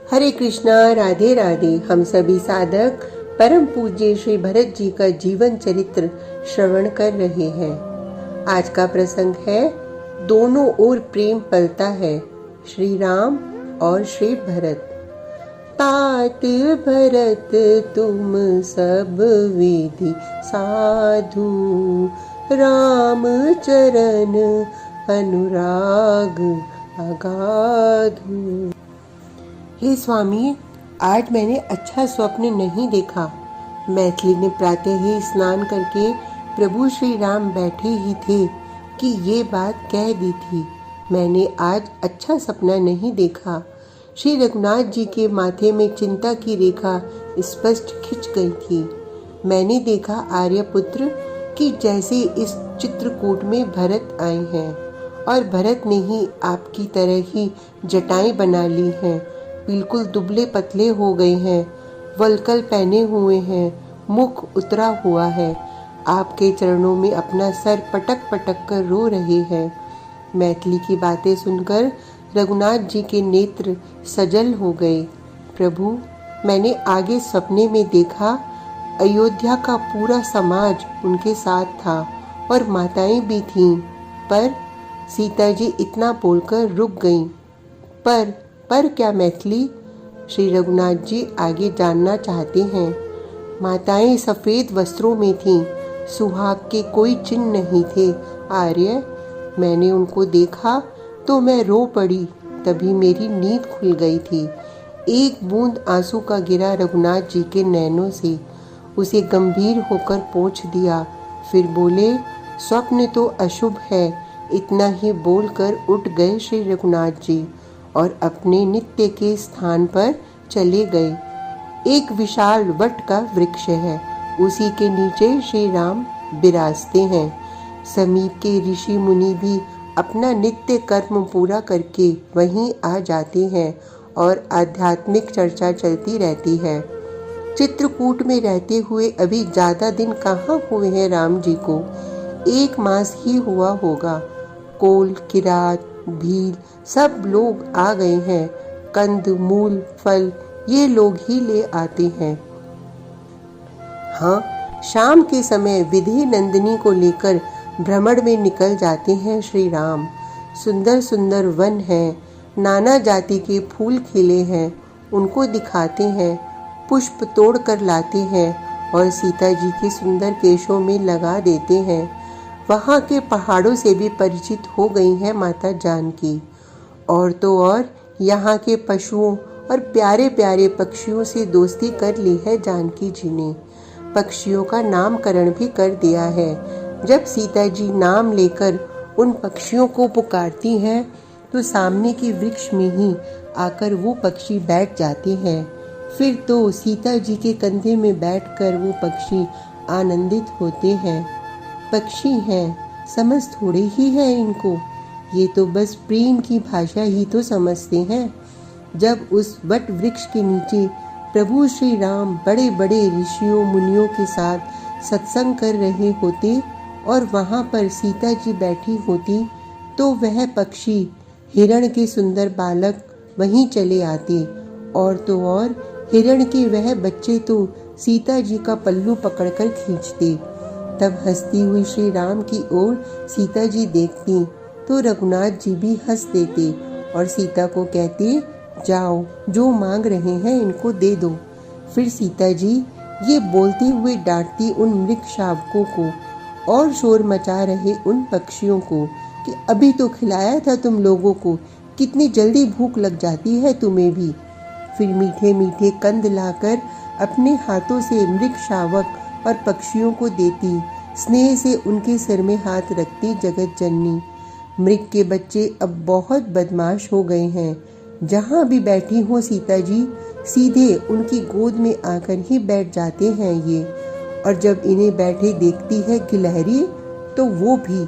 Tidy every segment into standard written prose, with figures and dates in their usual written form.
हरे कृष्णा, राधे राधे। हम सभी साधक परम पूज्य श्री भरत जी का जीवन चरित्र श्रवण कर रहे हैं। आज का प्रसंग है दोनों ओर प्रेम पलता है, श्री राम और श्री भरत। तात भरत तुम सब विधि साधु, राम चरण अनुराग अगाधु। हे स्वामी, आज मैंने अच्छा स्वप्न नहीं देखा। मैथिली ने प्रातः ही स्नान करके प्रभु श्री राम बैठे ही थे कि ये बात कह दी थी। मैंने आज अच्छा सपना नहीं देखा। श्री रघुनाथ जी के माथे में चिंता की रेखा स्पष्ट खिंच गई थी। मैंने देखा आर्यपुत्र कि जैसे इस चित्रकूट में भरत आए हैं और भरत ने ही आपकी तरह ही जटाएं बना ली हैं, बिल्कुल दुबले पतले हो गए हैं, वलकल पहने हुए हैं, मुख उतरा हुआ है, आपके चरणों में अपना सर पटक पटक कर रो रहे हैं। मैथिली की बातें सुनकर रघुनाथ जी के नेत्र सजल हो गए। प्रभु, मैंने आगे सपने में देखा अयोध्या का पूरा समाज उनके साथ था और माताएं भी थीं, पर सीता जी इतना बोलकर रुक गईं। पर क्या मैथिली? श्री रघुनाथ जी आगे जानना चाहते हैं। माताएं सफेद वस्त्रों में थीं, सुहाग के कोई चिन्ह नहीं थे। आर्य, मैंने उनको देखा तो मैं रो पड़ी, तभी मेरी नींद खुल गई थी। एक बूंद आंसू का गिरा रघुनाथ जी के नैनों से, उसे गंभीर होकर पोंछ दिया। फिर बोले, स्वप्न तो अशुभ है। इतना ही बोलकर उठ गए श्री रघुनाथ जी और अपने नित्य के स्थान पर चले गए। एक विशाल वट का वृक्ष है, उसी के नीचे श्री राम विराजते हैं। समीप के ऋषि मुनि भी अपना नित्य कर्म पूरा करके वहीं आ जाते हैं और आध्यात्मिक चर्चा चलती रहती है। चित्रकूट में रहते हुए अभी ज्यादा दिन कहाँ हुए हैं राम जी को, 1 मास ही हुआ होगा। कोल, किरात, भील सब लोग आ गए हैं। कंद, मूल, फल ये लोग ही ले आते हैं। हाँ, शाम के समय विधि नंदिनी को लेकर भ्रमण में निकल जाते हैं श्री राम। सुंदर सुंदर वन है, नाना जाति के फूल खिले हैं, उनको दिखाते हैं, पुष्प तोड़ कर लाते हैं और सीता जी के सुंदर केशों में लगा देते हैं। वहाँ के पहाड़ों से भी परिचित हो गई हैं माता जानकी। और तो और यहाँ के पशुओं और प्यारे प्यारे पक्षियों से दोस्ती कर ली है जानकी जी ने। पक्षियों का नामकरण भी कर दिया है। जब सीता जी नाम लेकर उन पक्षियों को पुकारती हैं तो सामने के वृक्ष में ही आकर वो पक्षी बैठ जाते हैं। फिर तो सीता जी के कंधे में बैठकर वो पक्षी आनंदित होते हैं। पक्षी हैं, समझ थोड़े ही है इनको, ये तो बस प्रेम की भाषा ही तो समझते हैं। जब उस वट वृक्ष के नीचे प्रभु श्री राम बड़े बड़े ऋषियों मुनियों के साथ सत्संग कर रहे होते और वहाँ पर सीता जी बैठी होती, तो वह पक्षी हिरण के सुंदर बालक वहीं चले आते। और तो और हिरण के वह बच्चे तो सीता जी का पल्लू पकड़कर खींचते। तब हंसती हुई श्री राम की ओर सीता जी देखती तो रघुनाथ जी भी हंस देते और सीता को कहते, जाओ, जो मांग रहे हैं इनको दे दो। फिर सीता जी ये बोलते हुए डांटती उन मृग शावकों को और शोर मचा रहे उन पक्षियों को कि अभी तो खिलाया था तुम लोगों को, कितनी जल्दी भूख लग जाती है तुम्हें भी। फिर मीठे मीठे कंद लाकर अपने हाथों से मृग शावक और पक्षियों को देती, स्नेह से उनके सिर में हाथ रखती जगत जननी। मृग के बच्चे अब बहुत बदमाश हो गए हैं। जहाँ भी बैठी हो सीता जी, सीधे उनकी गोद में आकर ही बैठ जाते हैं ये। और जब इन्हें बैठे देखती है गिलहरी, तो वो भी।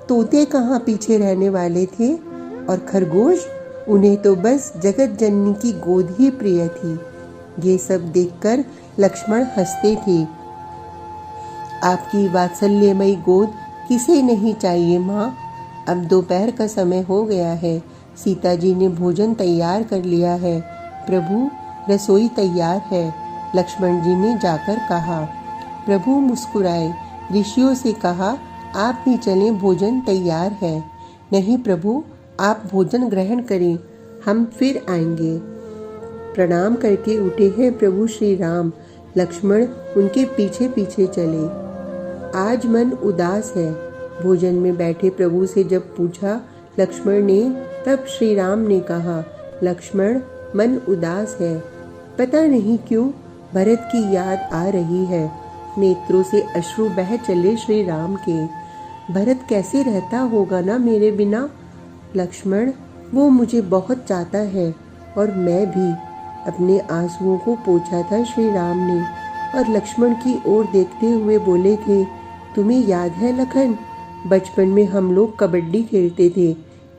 तोते कहाँ पीछे रहने वाले थे, और खरगोश, उन्हें तो बस जगत जननी की गोद ही प्रिय थी। ये सब देखकर लक्ष्मण हंसते थे। आपकी वात्सल्यमयी गोद किसे नहीं चाहिए माँ। अब दोपहर का समय हो गया है, सीता जी ने भोजन तैयार कर लिया है। प्रभु रसोई तैयार है, लक्ष्मण जी ने जाकर कहा। प्रभु मुस्कुराए, ऋषियों से कहा, आप भी चलें, भोजन तैयार है। नहीं प्रभु, आप भोजन ग्रहण करें, हम फिर आएंगे। प्रणाम करके उठे हैं प्रभु श्री राम। लक्ष्मण उनके पीछे पीछे चले। आज मन उदास है, भोजन में बैठे प्रभु से जब पूछा लक्ष्मण ने, तब श्री राम ने कहा, लक्ष्मण मन उदास है, पता नहीं क्यों भरत की याद आ रही है। नेत्रों से अश्रु बह चले श्री राम के। भरत कैसे रहता होगा ना मेरे बिना। लक्ष्मण, वो मुझे बहुत चाहता है और मैं भी। अपने आंसुओं को पोंछा था श्री राम ने और लक्ष्मण की ओर देखते हुए बोले थे, तुम्हें याद है लखन, बचपन में हम लोग कबड्डी खेलते थे।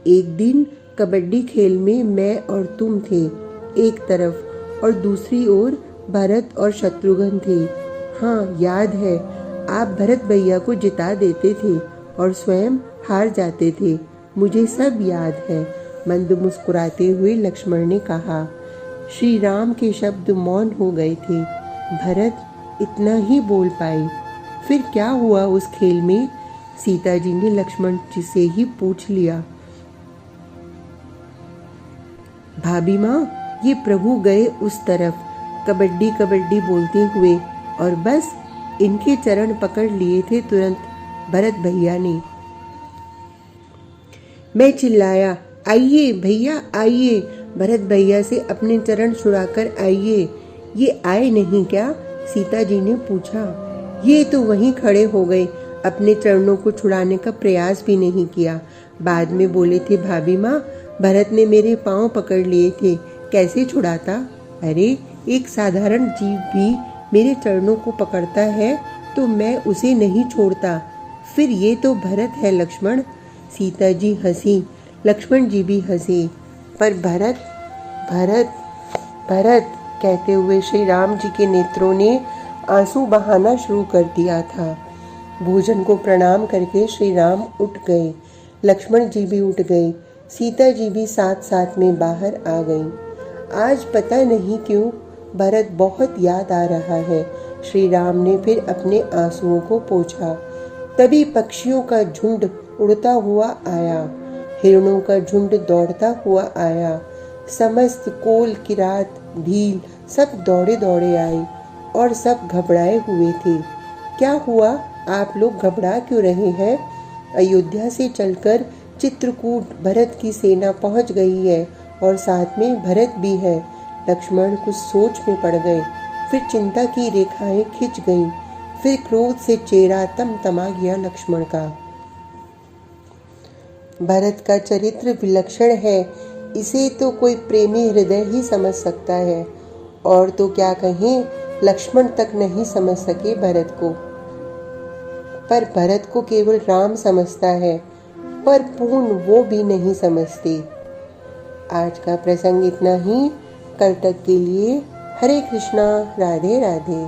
एक दिन कबड्डी खेल में मैं और तुम थे एक तरफ और दूसरी ओर भरत और शत्रुघ्न थे। हाँ याद है, आप भरत भैया को जिता देते थे और स्वयं हार जाते थे, मुझे सब याद है। मंद मुस्कुराते हुए लक्ष्मण ने कहा। श्री राम के शब्द मौन हो गए थे। भरत इतना ही बोल पाए। फिर क्या हुआ उस खेल में? सीता जी ने लक्ष्मण जी से ही पूछ लिया। भाभी माँ, ये प्रभु गए उस तरफ कबड्डी कबड्डी बोलते हुए और बस इनके चरण पकड़ लिए थे तुरंत भरत भैया ने। मैं चिल्लाया, आइए भैया आइए, भरत भैया से अपने चरण छुड़ाकर आइए। ये आए नहीं क्या? सीता जी ने पूछा। ये तो वहीं खड़े हो गए, अपने चरणों को छुड़ाने का प्रयास भी नहीं किया। बाद में बोले थे, भाभी माँ, भरत ने मेरे पांव पकड़ लिए थे, कैसे छुड़ाता? अरे एक साधारण जीव भी मेरे चरणों को पकड़ता है तो मैं उसे नहीं छोड़ता। फिर ये तो भरत है लक्ष्मण। सीता जी हंसी, लक्ष्मण जी भी हंसे। पर भरत भरत भरत कहते हुए श्री राम जी के नेत्रों ने आंसू बहाना शुरू कर दिया था। भोजन को प्रणाम करके श्री राम उठ गए, लक्ष्मण जी भी उठ गए, सीता जी भी साथ साथ में बाहर आ गईं। आज पता नहीं क्यों भरत बहुत याद आ रहा है। श्री राम ने फिर अपने आंसुओं को पोंछा। तभी पक्षियों का झुंड उड़ता हुआ आया, हिरणों का झुंड दौड़ता हुआ आया। समस्त कोल किरात भील सब दौड़े दौड़े आए और सब घबराए हुए थे। क्या हुआ, आप लोग घबरा क्यों रहे हैं? अयोध्या से चलकर चित्रकूट भरत की सेना पहुंच गई है और साथ में भरत भी है। लक्ष्मण कुछ सोच में पड़ गए, फिर चिंता की रेखाएं खिंच गईं, फिर क्रोध से चेहरा तमतमा गया लक्ष्मण का। भरत का चरित्र विलक्षण है, इसे तो कोई प्रेमी हृदय ही समझ सकता है, और तो क्या कहें, लक्ष्मण तक नहीं समझ सके भरत को। पर भरत को केवल राम समझता है, पर पूर्ण वो भी नहीं समझते। आज का प्रसंग इतना ही। कल तक के लिए हरे कृष्णा, राधे राधे।